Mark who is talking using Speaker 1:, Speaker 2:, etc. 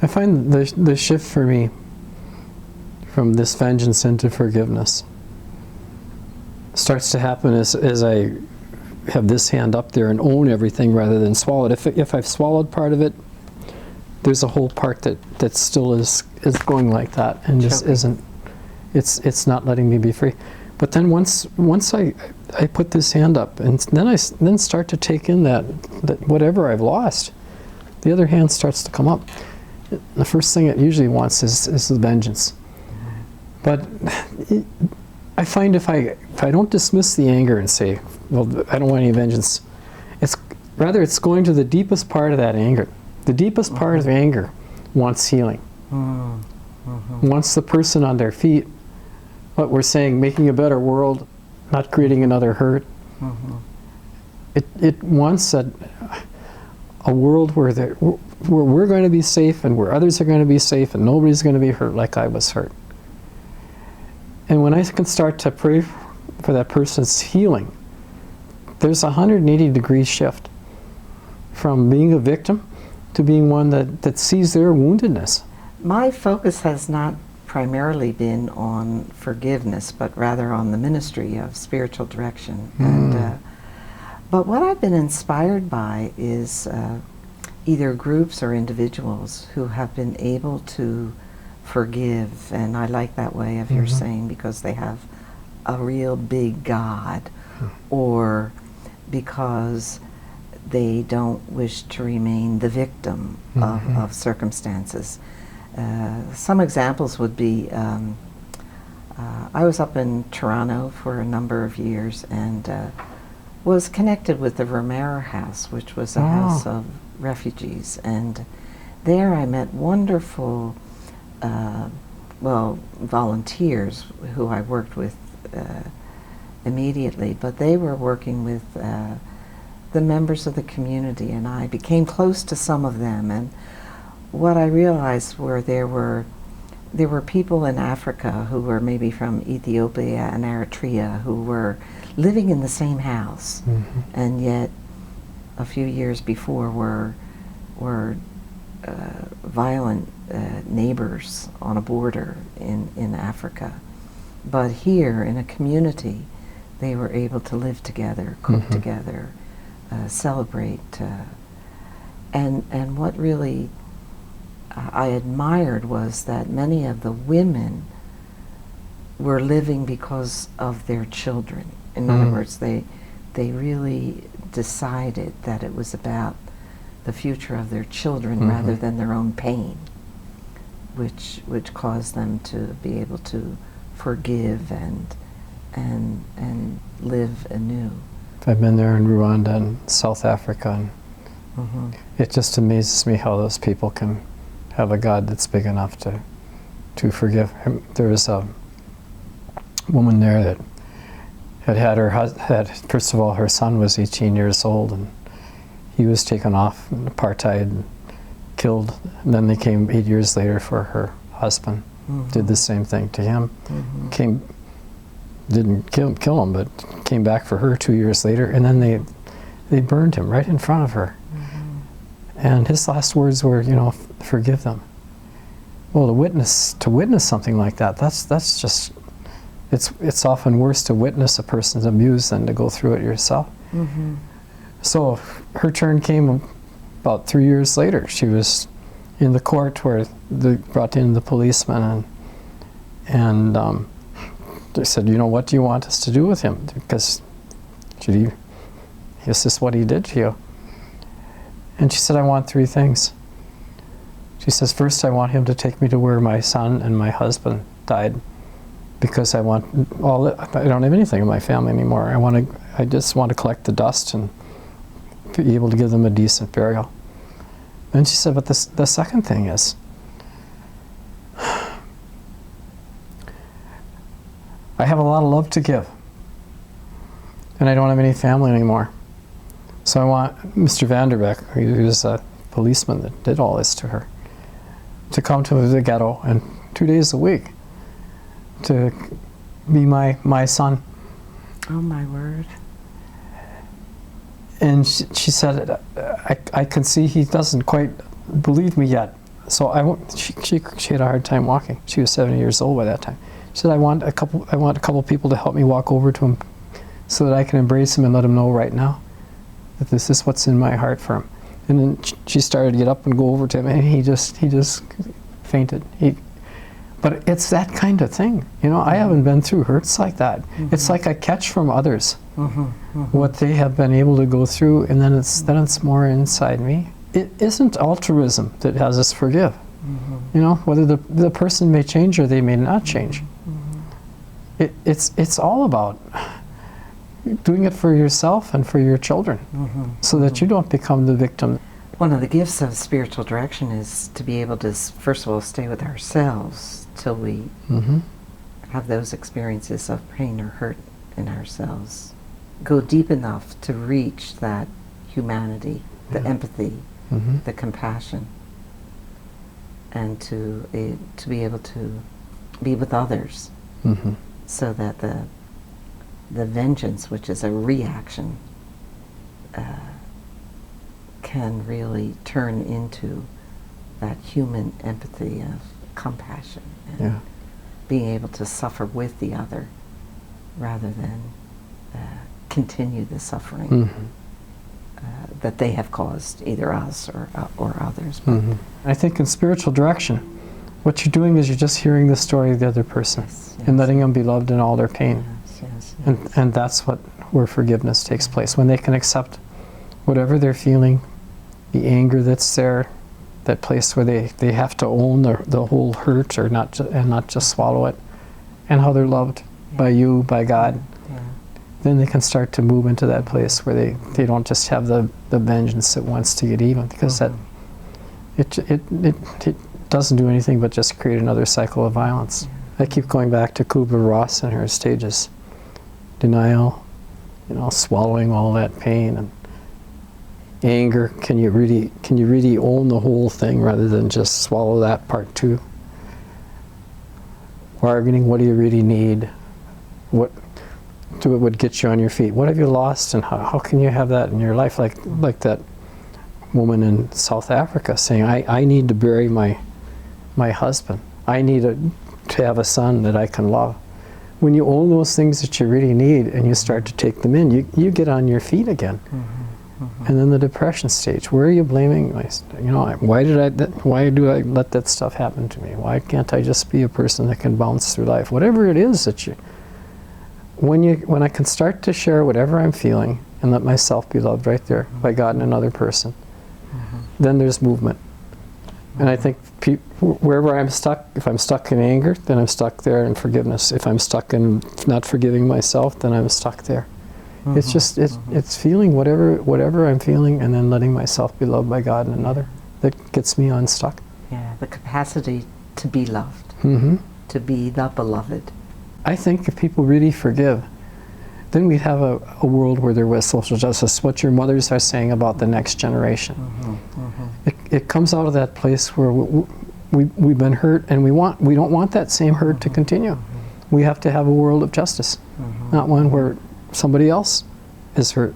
Speaker 1: I find the shift for me from this vengeance into forgiveness starts to happen as I have this hand up there and own everything rather than swallow it. If I've swallowed part of it, there's a whole part that still is going like that and just isn't. It's not letting me be free. But then once I put this hand up, and then I start to take in that whatever I've lost, the other hand starts to come up. The first thing it usually wants is the vengeance. But I find if I don't dismiss the anger and say, well, I don't want any vengeance, it's going to the deepest part of that anger. The deepest part of anger wants healing. Wants the person on their feet. What we're saying, making a better world, not creating another hurt. It wants a world where we're going to be safe and where others are going to be safe and nobody's going to be hurt like I was hurt. And when I can start to pray for that person's healing, there's a 180-degree shift from being a victim to being one that sees their woundedness.
Speaker 2: My focus has not primarily been on forgiveness, but rather on the ministry of spiritual direction. But what I've been inspired by is either groups or individuals who have been able to forgive, and I like that way of your saying, because they have a real big God, or because they don't wish to remain the victim of circumstances. Some examples would be, I was up in Toronto for a number of years and was connected with the Romero House, which was a house of refugees. And there I met wonderful, volunteers who I worked with immediately, but they were working with the members of the community, and I became close to some of them. And what I realized were there were people in Africa who were maybe from Ethiopia and Eritrea who were living in the same house, and yet a few years before were violent neighbors on a border in Africa. But here in a community, they were able to live together, cook together, celebrate, and what really I admired was that many of the women were living because of their children. In other words, they really decided that it was about the future of their children rather than their own pain, which caused them to be able to forgive and live anew.
Speaker 1: I've been there in Rwanda and South Africa, and it just amazes me how those people can have a God that's big enough to forgive. There was a woman there that had first of all, her son was 18 years old, and he was taken off in apartheid and killed. And then they came 8 years later for her husband, did the same thing to him. Didn't kill him, but came back for her 2 years later, and then they burned him right in front of her. And his last words were, forgive them. Well, to witness something like that, that's just, it's often worse to witness a person's abuse than to go through it yourself. So her turn came about 3 years later. She was in the court where they brought in the policeman, and they said, what do you want us to do with him? Because this is what he did to you. And she said, I want three things. She says, first, I want him to take me to where my son and my husband died, because I don't have anything in my family anymore. I just want to collect the dust and be able to give them a decent burial. And she said, but the second thing is, I have a lot of love to give, and I don't have any family anymore. So I want Mr. Vanderbeck, who was a policeman that did all this to her, to come to the ghetto and 2 days a week to be my son.
Speaker 2: Oh, my word.
Speaker 1: And she said, I can see he doesn't quite believe me yet. So she had a hard time walking. She was 70 years old by that time. She said, I want a couple people to help me walk over to him so that I can embrace him and let him know right now that this is what's in my heart for him. And then she started to get up and go over to him, and he just fainted. But it's that kind of thing. You know, I haven't been through hurts like that. It's like I catch from others what they have been able to go through, and then it's more inside me. It isn't altruism that has us forgive. You know, whether the person may change or they may not change. It's all about doing it for yourself and for your children, so that you don't become the victim.
Speaker 2: One of the gifts of spiritual direction is to be able to, first of all, stay with ourselves till we have those experiences of pain or hurt in ourselves. Go deep enough to reach that humanity, the empathy, the compassion, and to be able to be with others, so that the vengeance, which is a reaction, can really turn into that human empathy of compassion and being able to suffer with the other rather than continue the suffering that they have caused, either us or others.
Speaker 1: I think in spiritual direction, what you're doing is you're just hearing the story of the other person and letting them be loved in all their pain. And that's where forgiveness takes place, when they can accept whatever they're feeling, the anger that's there, that place where they have to own the whole hurt or not just swallow it, and how they're loved by you, by God. Then they can start to move into that place where they don't just have the vengeance that wants to get even, because that it doesn't do anything but just create another cycle of violence. I keep going back to Kubler-Ross and her stages: denial, swallowing all that pain, and anger. Can you really own the whole thing rather than just swallow that part too? Bargaining, what do you really need? What would get you on your feet? What have you lost, and how can you have that in your life? Like that woman in South Africa saying, I need to bury my husband. I need to have a son that I can love. When you own those things that you really need and you start to take them in, you get on your feet again. And then the depression stage, where are you blaming? Why do I let that stuff happen to me? Why can't I just be a person that can bounce through life? Whatever it is that when I can start to share whatever I'm feeling and let myself be loved right there by God and another person, then there's movement. And I think wherever I'm stuck, if I'm stuck in anger, then I'm stuck there in forgiveness. If I'm stuck in not forgiving myself, then I'm stuck there. It's just, it's feeling whatever I'm feeling, and then letting myself be loved by God and another that gets me unstuck.
Speaker 2: Yeah, the capacity to be loved, to be the beloved.
Speaker 1: I think if people really forgive, then we'd have a world where there was social justice, what your mothers are saying about the next generation. It comes out of that place where we've been hurt, and we don't want that same hurt to continue. We have to have a world of justice, not one where somebody else is hurt.